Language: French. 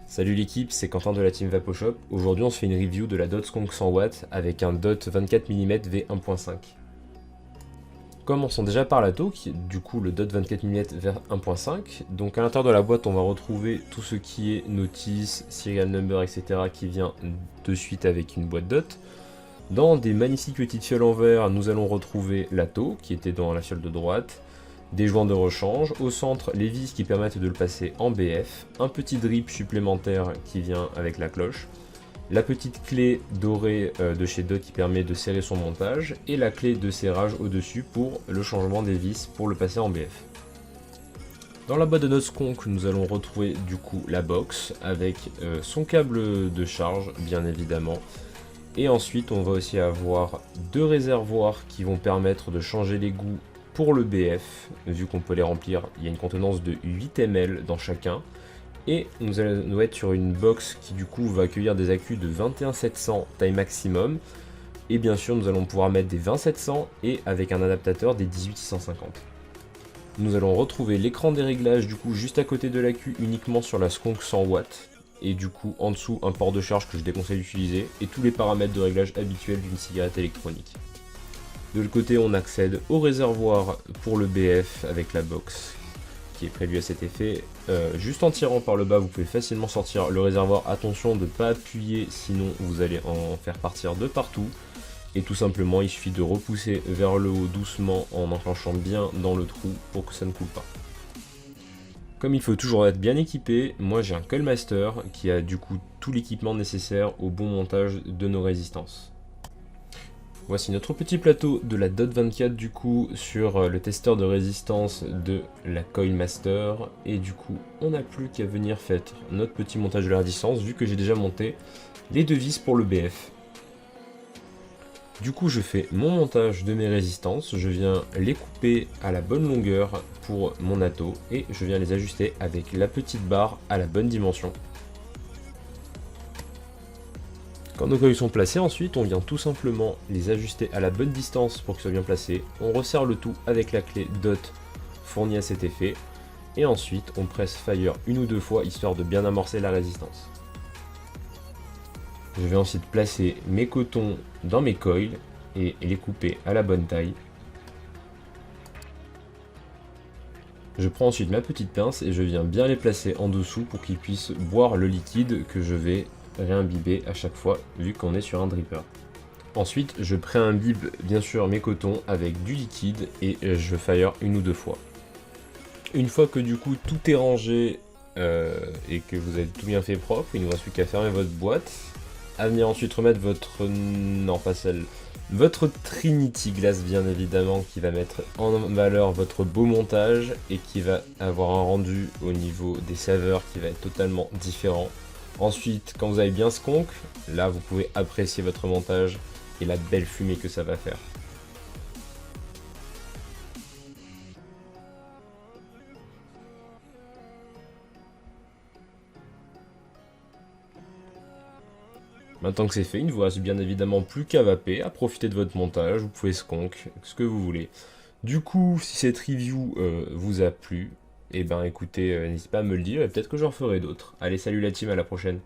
Salut l'équipe, c'est Quentin de la team VapoShop. Aujourd'hui on se fait une review de la Dot Skunk 100W avec un dot 24 mm v1.5. Commençons déjà par la tow, qui est du coup le dot 24 mm v1.5. Donc à l'intérieur de la boîte on va retrouver tout ce qui est notice, serial number, etc. qui vient de suite avec une boîte dot. Dans des magnifiques petites fioles en verre, nous allons retrouver la tow qui était dans la fiole de droite. Des joints de rechange, au centre les vis qui permettent de le passer en BF, un petit drip supplémentaire qui vient avec la cloche, la petite clé dorée de chez Dot qui permet de serrer son montage, et la clé de serrage au-dessus pour le changement des vis pour le passer en BF. Dans la boîte de notre Skunk, nous allons retrouver du coup la box avec son câble de charge bien évidemment. Et ensuite on va aussi avoir deux réservoirs qui vont permettre de changer l'égout pour le BF, vu qu'on peut les remplir, il y a une contenance de 8 ml dans chacun. Et nous allons être sur une box qui du coup va accueillir des accus de 21700 taille maximum. Et bien sûr nous allons pouvoir mettre des 20700 et avec un adaptateur des 18650. Nous allons retrouver l'écran des réglages du coup juste à côté de l'accu uniquement sur la Skunk 100W. Et du coup en dessous un port de charge que je déconseille d'utiliser et tous les paramètres de réglage habituels d'une cigarette électronique. De l'autre côté, on accède au réservoir pour le BF avec la box qui est prévue à cet effet. Juste en tirant par le bas, vous pouvez facilement sortir le réservoir. Attention de ne pas appuyer, sinon vous allez en faire partir de partout. Et tout simplement, il suffit de repousser vers le haut doucement en enclenchant bien dans le trou pour que ça ne coule pas. Comme il faut toujours être bien équipé, moi j'ai un Coil Master qui a du coup tout l'équipement nécessaire au bon montage de nos résistances. Voici notre petit plateau de la Dot 24 du coup sur le testeur de résistance de la Coil Master. Et du coup on n'a plus qu'à venir faire notre petit montage de la résistance vu que j'ai déjà monté les deux vis pour le BF. Du coup je fais mon montage de mes résistances, je viens les couper à la bonne longueur pour mon atto et je viens les ajuster avec la petite barre à la bonne dimension. Quand nos coils sont placés, ensuite, on vient tout simplement les ajuster à la bonne distance pour qu'ils soient bien placés. On resserre le tout avec la clé Dot fournie à cet effet. Et ensuite, on presse Fire une ou deux fois, histoire de bien amorcer la résistance. Je vais ensuite placer mes cotons dans mes coils et les couper à la bonne taille. Je prends ensuite ma petite pince et je viens bien les placer en dessous pour qu'ils puissent boire le liquide que je vais réimbiber à chaque fois vu qu'on est sur un dripper. Ensuite je préimbibe bien sûr mes cotons avec du liquide et je fire une ou deux fois. Une fois que du coup tout est rangé et que vous avez tout bien fait propre, il ne vous reste plus qu'à fermer votre boîte, à venir ensuite remettre votre... non pas celle... votre Trinity Glass bien évidemment qui va mettre en valeur votre beau montage et qui va avoir un rendu au niveau des saveurs qui va être totalement différent. Ensuite, quand vous avez bien Skunk, là vous pouvez apprécier votre montage et la belle fumée que ça va faire. Maintenant que c'est fait, il ne vous reste bien évidemment plus qu'à vaper, à profiter de votre montage, vous pouvez Skunk, ce que vous voulez. Du coup, si cette review vous a plu, et ben écoutez, n'hésitez pas à me le dire et peut-être que j'en ferai d'autres. Allez, salut la team, à la prochaine.